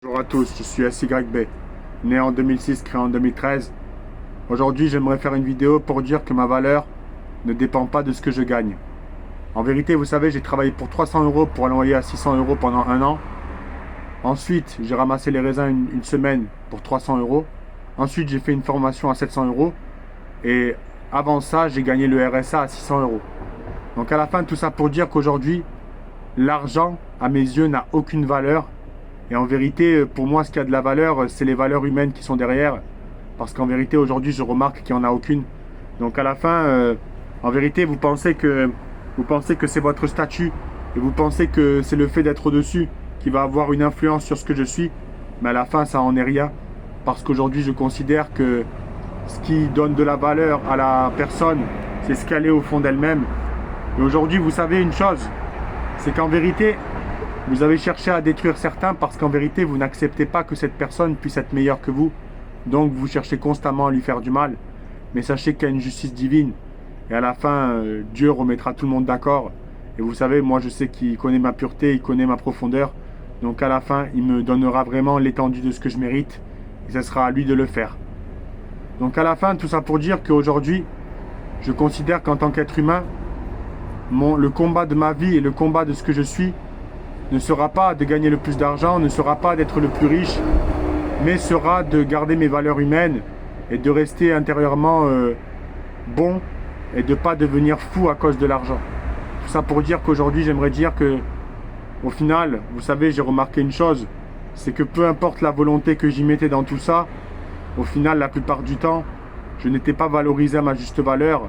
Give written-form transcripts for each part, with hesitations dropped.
Bonjour à tous, je suis SYB, né en 2006, créé en 2013. Aujourd'hui, j'aimerais faire une vidéo pour dire que ma valeur ne dépend pas de ce que je gagne. En vérité, vous savez, j'ai travaillé pour 300 euros pour aller envoyer à 600 euros pendant un an. Ensuite, j'ai ramassé les raisins une semaine pour 300 euros. Ensuite, j'ai fait une formation à 700 euros. Et avant ça, j'ai gagné le RSA à 600 euros. Donc à la fin, tout ça pour dire qu'aujourd'hui, l'argent, à mes yeux, n'a aucune valeur. Et en vérité, pour moi, ce qui a de la valeur, c'est les valeurs humaines qui sont derrière. Parce qu'en vérité, aujourd'hui, je remarque qu'il n'y en a aucune. Donc à la fin, en vérité, vous pensez que c'est votre statut et vous pensez que c'est le fait d'être au-dessus qui va avoir une influence sur ce que je suis. Mais à la fin, ça en est rien. Parce qu'aujourd'hui, je considère que ce qui donne de la valeur à la personne, c'est ce qu'elle est au fond d'elle-même. Et aujourd'hui, vous savez une chose, c'est qu'en vérité, vous avez cherché à détruire certains parce qu'en vérité, vous n'acceptez pas que cette personne puisse être meilleure que vous. Donc, vous cherchez constamment à lui faire du mal. Mais sachez qu'il y a une justice divine. Et à la fin, Dieu remettra tout le monde d'accord. Et vous savez, moi, je sais qu'il connaît ma pureté, il connaît ma profondeur. Donc, à la fin, il me donnera vraiment l'étendue de ce que je mérite. Et ce sera à lui de le faire. Donc, à la fin, tout ça pour dire qu'aujourd'hui, je considère qu'en tant qu'être humain, le combat de ma vie et le combat de ce que je suis ne sera pas de gagner le plus d'argent, ne sera pas d'être le plus riche, mais sera de garder mes valeurs humaines et de rester intérieurement bon et de ne pas devenir fou à cause de l'argent. Tout ça pour dire qu'aujourd'hui, j'aimerais dire que, au final, vous savez, j'ai remarqué une chose, c'est que peu importe la volonté que j'y mettais dans tout ça, au final, la plupart du temps, je n'étais pas valorisé à ma juste valeur.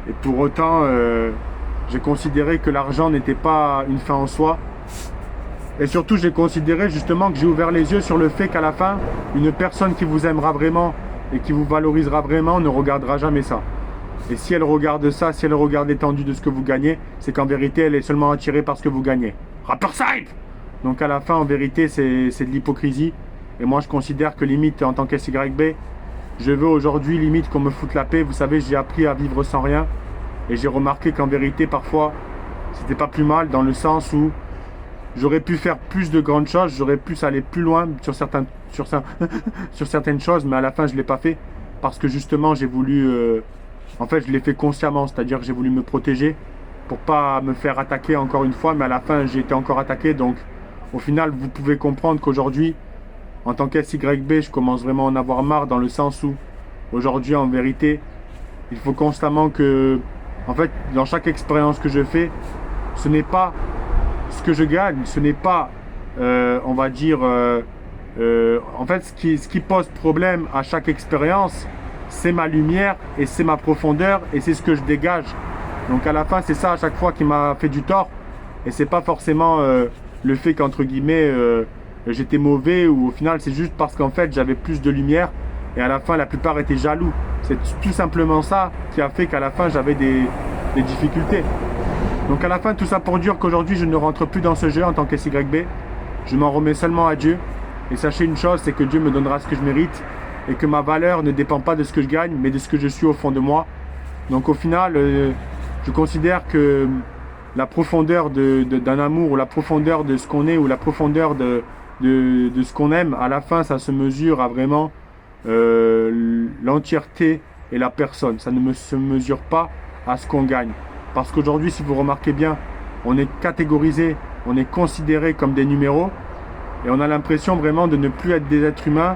Et pour autant, j'ai considéré que l'argent n'était pas une fin en soi. Et surtout, j'ai considéré justement que j'ai ouvert les yeux sur le fait qu'à la fin, une personne qui vous aimera vraiment et qui vous valorisera vraiment ne regardera jamais ça. Et si elle regarde ça, si elle regarde l'étendue de ce que vous gagnez, c'est qu'en vérité, elle est seulement attirée par ce que vous gagnez. Rapper side. Donc à la fin, en vérité, c'est de l'hypocrisie. Et moi, je considère que limite, en tant qu'SYB, je veux aujourd'hui limite qu'on me foute la paix. Vous savez, j'ai appris à vivre sans rien. Et j'ai remarqué qu'en vérité, parfois, c'était pas plus mal dans le sens où j'aurais pu faire plus de grandes choses, j'aurais pu aller plus loin sur certaines choses, mais à la fin, je ne l'ai pas fait parce que justement, j'ai voulu. En fait, je l'ai fait consciemment, c'est-à-dire que j'ai voulu me protéger pour pas me faire attaquer encore une fois, mais à la fin, j'ai été encore attaqué. Donc, au final, vous pouvez comprendre qu'aujourd'hui, en tant qu'SYB, je commence vraiment à en avoir marre dans le sens où, aujourd'hui, en vérité, il faut constamment que. En fait, dans chaque expérience que je fais, ce n'est pas ce que je gagne, ce n'est pas, on va dire, en fait, ce qui pose problème à chaque expérience, c'est ma lumière et c'est ma profondeur et c'est ce que je dégage. Donc à la fin, c'est ça à chaque fois qui m'a fait du tort et c'est pas forcément le fait qu'entre guillemets j'étais mauvais ou au final c'est juste parce qu'en fait j'avais plus de lumière et à la fin la plupart étaient jaloux. C'est tout simplement ça qui a fait qu'à la fin j'avais des difficultés. Donc à la fin, tout ça pour dire qu'aujourd'hui, je ne rentre plus dans ce jeu en tant que SYB. Je m'en remets seulement à Dieu. Et sachez une chose, c'est que Dieu me donnera ce que je mérite et que ma valeur ne dépend pas de ce que je gagne, mais de ce que je suis au fond de moi. Donc au final, je considère que la profondeur d'un amour ou la profondeur de ce qu'on est ou la profondeur de ce qu'on aime, à la fin, ça se mesure à vraiment l'entièreté et la personne. Ça ne se mesure pas à ce qu'on gagne. Parce qu'aujourd'hui, si vous remarquez bien, on est catégorisé, on est considéré comme des numéros et on a l'impression vraiment de ne plus être des êtres humains.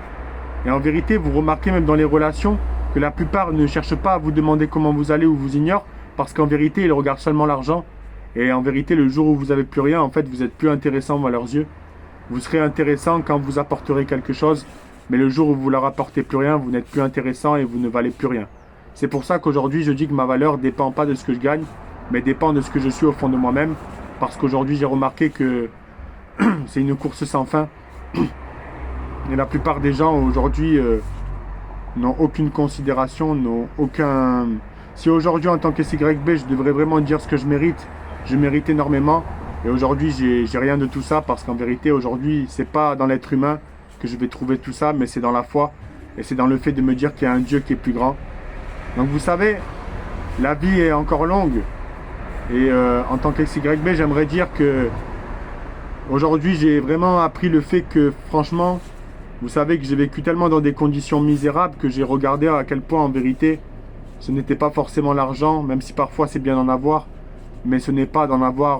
Et en vérité, vous remarquez même dans les relations que la plupart ne cherchent pas à vous demander comment vous allez ou vous ignorent parce qu'en vérité, ils regardent seulement l'argent. Et en vérité, le jour où vous n'avez plus rien, en fait, vous êtes plus intéressant à leurs yeux. Vous serez intéressant quand vous apporterez quelque chose, mais le jour où vous leur apportez plus rien, vous n'êtes plus intéressant et vous ne valez plus rien. C'est pour ça qu'aujourd'hui, je dis que ma valeur ne dépend pas de ce que je gagne, mais dépend de ce que je suis au fond de moi-même. Parce qu'aujourd'hui, j'ai remarqué que c'est une course sans fin. Et la plupart des gens aujourd'hui n'ont aucune considération, n'ont aucun. Si aujourd'hui, en tant que SYB, je devrais vraiment dire ce que je mérite énormément. Et aujourd'hui, j'ai rien de tout ça parce qu'en vérité, aujourd'hui, c'est pas dans l'être humain que je vais trouver tout ça, mais c'est dans la foi et c'est dans le fait de me dire qu'il y a un Dieu qui est plus grand. Donc vous savez, la vie est encore longue. Et en tant qu'SYB, j'aimerais dire que Aujourd'hui, j'ai vraiment appris le fait que, franchement, vous savez que j'ai vécu tellement dans des conditions misérables que j'ai regardé à quel point, en vérité, ce n'était pas forcément l'argent, même si parfois c'est bien d'en avoir, mais ce n'est pas d'en avoir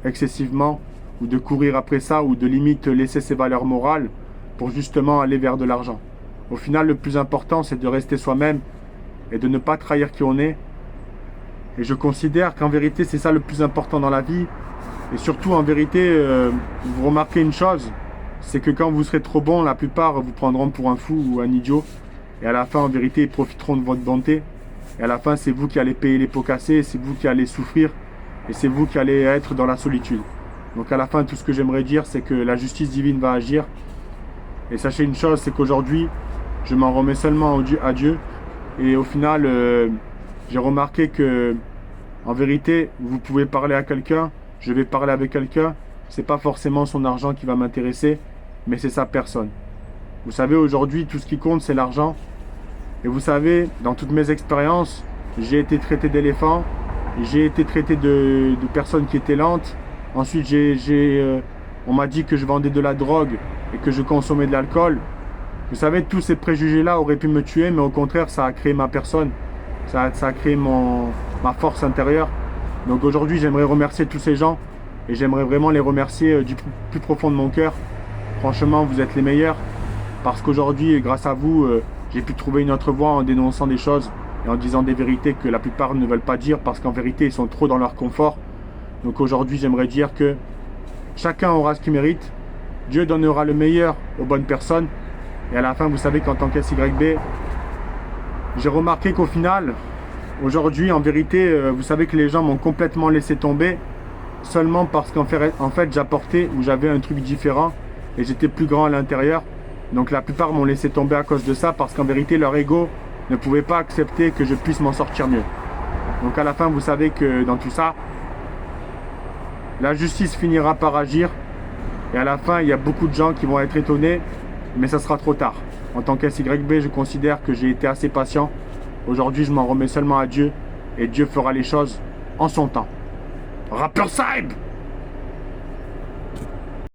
excessivement, ou de courir après ça, ou de limite laisser ses valeurs morales pour justement aller vers de l'argent. Au final, le plus important, c'est de rester soi-même et de ne pas trahir qui on est. Et je considère qu'en vérité, c'est ça le plus important dans la vie. Et surtout, en vérité, vous remarquez une chose, c'est que quand vous serez trop bon, la plupart vous prendront pour un fou ou un idiot. Et à la fin, en vérité, ils profiteront de votre bonté. Et à la fin, c'est vous qui allez payer les pots cassés, c'est vous qui allez souffrir, et c'est vous qui allez être dans la solitude. Donc à la fin, tout ce que j'aimerais dire, c'est que la justice divine va agir. Et sachez une chose, c'est qu'aujourd'hui, je m'en remets seulement à Dieu. Et au final, j'ai remarqué que, en vérité, vous pouvez parler à quelqu'un, je vais parler avec quelqu'un, c'est pas forcément son argent qui va m'intéresser, mais c'est sa personne. Vous savez, aujourd'hui, tout ce qui compte, c'est l'argent. Et vous savez, dans toutes mes expériences, j'ai été traité d'éléphant, j'ai été traité de personnes qui étaient lentes. Ensuite, on m'a dit que je vendais de la drogue et que je consommais de l'alcool. Vous savez, tous ces préjugés-là auraient pu me tuer, mais au contraire, ça a créé ma personne. Ça a créé ma force intérieure. Donc aujourd'hui, j'aimerais remercier tous ces gens et j'aimerais vraiment les remercier du plus profond de mon cœur. Franchement, vous êtes les meilleurs parce qu'aujourd'hui, grâce à vous, j'ai pu trouver une autre voie en dénonçant des choses et en disant des vérités que la plupart ne veulent pas dire parce qu'en vérité, ils sont trop dans leur confort. Donc aujourd'hui, j'aimerais dire que chacun aura ce qu'il mérite. Dieu donnera le meilleur aux bonnes personnes. Et à la fin, vous savez qu'en tant qu'SYB, j'ai remarqué qu'au final, aujourd'hui, en vérité, vous savez que les gens m'ont complètement laissé tomber seulement parce qu'en fait, j'apportais ou j'avais un truc différent et j'étais plus grand à l'intérieur. Donc la plupart m'ont laissé tomber à cause de ça parce qu'en vérité, leur ego ne pouvait pas accepter que je puisse m'en sortir mieux. Donc à la fin, vous savez que dans tout ça, la justice finira par agir. Et à la fin, il y a beaucoup de gens qui vont être étonnés, mais ça sera trop tard. En tant qu'SYB, je considère que j'ai été assez patient. Aujourd'hui, je m'en remets seulement à Dieu. Et Dieu fera les choses en son temps. Rappeur Saïb!